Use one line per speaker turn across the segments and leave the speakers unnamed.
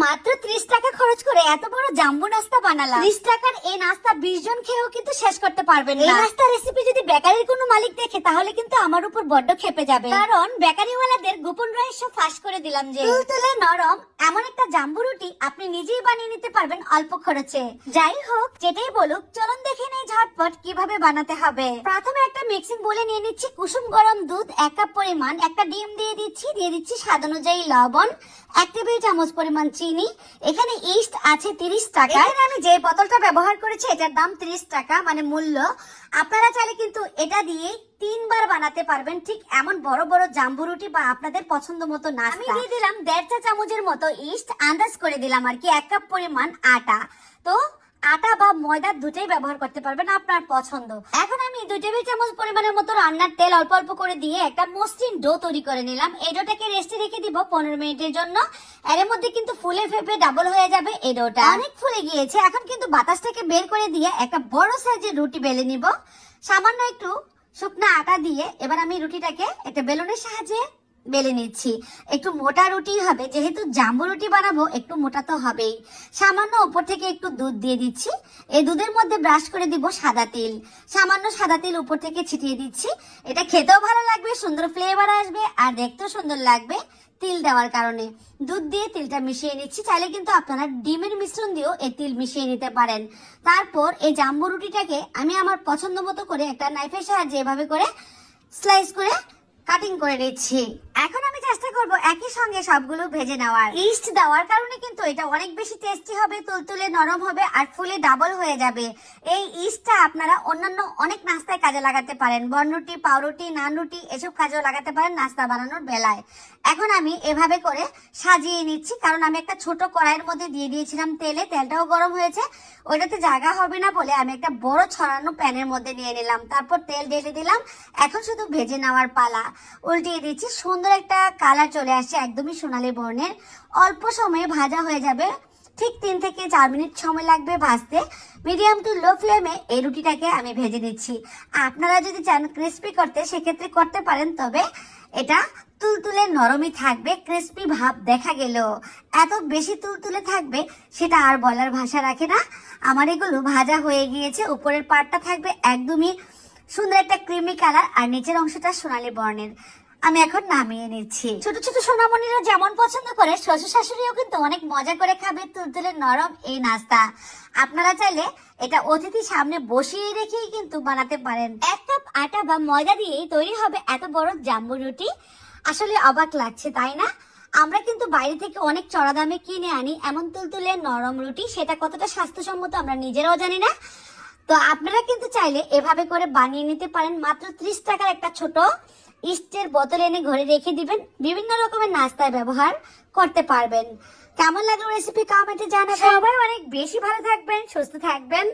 মাত্র 30 টাকা খরচ করে এত বড় জাম্বো নাস্তা বানালাম। 30 টাকার এই নাস্তা 20 জন খেয়েও কিন্তু শেষ করতে পারবেন না। এই নাস্তার রেসিপি যদি বেকারির কোনো মালিক দেখে তাহলে কিন্তু আমার উপর বড্ড খেপে যাবে, কারণ বেকারিওয়ালাদের গোপন রহস্য ফাঁস করে দিলাম যে তুলতুলে নরম এমন একটা জাম্বো রুটি আপনি নিজেই বানিয়ে নিতে পারবেন অল্প খরচে। যাই হোক, যেটাই বলুক, চলুন দেখে নেই ঝটপট কিভাবে বানাতে হবে। প্রথমে একটা মিক্সিং বোলে নিয়ে নিচ্ছি কুসুম গরম দুধ 1 কাপ পরিমাণ, একটা ডিম দিয়ে দিচ্ছি স্বাদ অনুযায়ী লবণ, 1 টেবিল চামচ পরিমাণ চিনি। এখানে ইস্ট আছে 30 টাকা। এখানে আমি যে বোতলটা ব্যবহার করেছি এটার দাম 30 টাকা, মানে মূল্য। আপনারা চাইলে কিন্তু এটা দিয়ে 3 বার বানাতে পারবেন ঠিক এমন বড় বড় জাম্বো রুটি বা আপনাদের পছন্দ মতো নাস্তা। আমি দিয়ে দিলাম 1.5 চা চামচের মতো ইস্ট, আন্দাজ করে দিলাম আর কি 1 কাপ পরিমাণ আটা। তো আটা বা ময়দা দুটোই ব্যবহার করতে পারবেন আপনার পছন্দ। এখন আমি 2 টেবিল চামচ পরিমাণের মতো রান্নার তেল অল্প অল্প করে দিয়ে একটা মসৃণ ডো তৈরি করে নিলাম। এই ডোটাকে রেস্টে রেখে দিব 15 মিনিটের জন্য। এর মধ্যে কিন্তু ফুলে ফেপে ডাবল হয়ে যাবে এই ডোটা। অনেক ফুলে গিয়েছে। এখন কিন্তু বাতাসটাকে বের করে দিয়ে একটা বড় সাইজের রুটি বেলে নিব। সামান্য একটু শুকনা আটা দিয়ে এবার আমি রুটিটাকে একটা বেলুনের সাহায্যে বেলে নিচ্ছি। একটু মোটা রুটি হবে, যেহেতু জাম্বো রুটি বানাবো একটু মোটা তো হবেই। সামান্য উপর থেকে একটু দুধ দিয়ে দিচ্ছি। এই দুধের মধ্যে ব্রাশ করে দিব সাদা তিল। সামান্য সাদা তিল উপর থেকে ছিটিয়ে দিচ্ছি। এটা খেতেও ভালো লাগবে, সুন্দর ফ্লেভার আসবে আর দেখতেও সুন্দর লাগবে তিল দেওয়ার কারণে। দুধ দিয়ে তিলটা মিশিয়ে নিচ্ছি। চাইলে কিন্তু আপনারা ডিমের মিশ্রণ দিয়েও এই তিল মিশিয়ে নিতে পারেন। তারপর এই জাম্বো রুটিটাকে আমি আমার পছন্দ মতো করে একটা নাইফের সাহায্যে এভাবে করে স্লাইস করে কাটিং করে নিচ্ছি। এখন আমি চেষ্টা করব একই সঙ্গে সবগুলো ভেজে নেওয়ার। ইস্ট দেওয়ার কারণে কিন্তু এটা অনেক বেশি টেস্টি হবে, তুলতুলে নরম হবে আর ফুলে ডাবল হয়ে যাবে। এই ইস্টটা আপনারা অন্যান্য অনেক নাস্তায় কাজে লাগাতে পারেন, বনরুটি, পাউরুটি, নান রুটি এসব কাজেও লাগাতে পারেন নাস্তা বানানোর বেলায়। এখন আমি এভাবে করে সাজিয়ে নিচ্ছি, কারণ আমি একটা ছোট কড়াইয়ের মধ্যে দিয়ে দিয়েছিলাম তেলে, তেলটাও গরম হয়েছে। ওইটাতে জায়গা হবে না বলে আমি একটা বড় ছড়ানো প্যানের মধ্যে নিয়ে নিলাম। তারপর তেল ঢেলে দিলাম। এখন শুধু ভেজে নেওয়ার পালা। উল্টিয়ে দিচ্ছি। সুন্দর একটা কালার চলে আসছে, একদমই সোনালী বর্ণের। অল্প সময়ে ভাজা হয়ে যাবে, ঠিক 3 থেকে 4 মিনিট সময় লাগবে ভাজতে। মিডিয়াম টু লো ফ্লেমে এই রুটিটাকে আমি ভেজে নিচ্ছি। আপনারা যদি চান ক্রিস্পি করতে সেক্ষেত্রে করতে পারেন, তবে এটা তুলতুলে নরমই থাকবে। ক্রিস্পি ভাব দেখা গেল এত বেশি তুলতুলে থাকবে সেটা আর বলার ভাষা রাখে না। আমার এগুলো ভাজা হয়ে গিয়েছে। উপরের পার্টটা থাকবে একদমই সুন্দর একটা ক্রিমি কালার আর নিচের অংশটা সোনালী বর্ণের। আমি এখন নামিয়ে নিচ্ছি। ছোট ছোট সোনামণিরা যেমন পছন্দ করে, শ্বশুর শাশুড়িও কিন্তু অনেক মজা করে খাবে তুলতুলে নরম এই নাস্তা। আপনারা চাইলে এটা অতিথি সামনে বসিয়ে রেখেই কিন্তু বানাতে পারেন। 1 কাপ আটা বা ময়দা দিয়েই তৈরি হবে এত বড় জাম্বো রুটি। আসলে অবাক লাগছে, তাই না? আমরা কিন্তু বাইরে থেকে অনেক চড়া দামে কিনে আনি এমন তুলতুলে নরম রুটি, সেটা কতটা স্বাস্থ্যসম্মত আমরা নিজেরাও জানি না। তো আপনারা কিন্তু চাইলে এভাবে করে বানিয়ে নিতে পারেন। মাত্র 30 টাকার একটা ছোট ইস্টের বোতল এনে ঘরে রেখে দিবেন, বিভিন্ন রকমের নাস্তায় ব্যবহার করতে পারবেন। কেমন লাগলো রেসিপি কমেন্টে জানাবেন। সবাই অনেক বেশি ভালো থাকবেন, সুস্থ থাকবেন।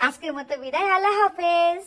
আজকের মতো বিদায়, আল্লাহ হাফেজ।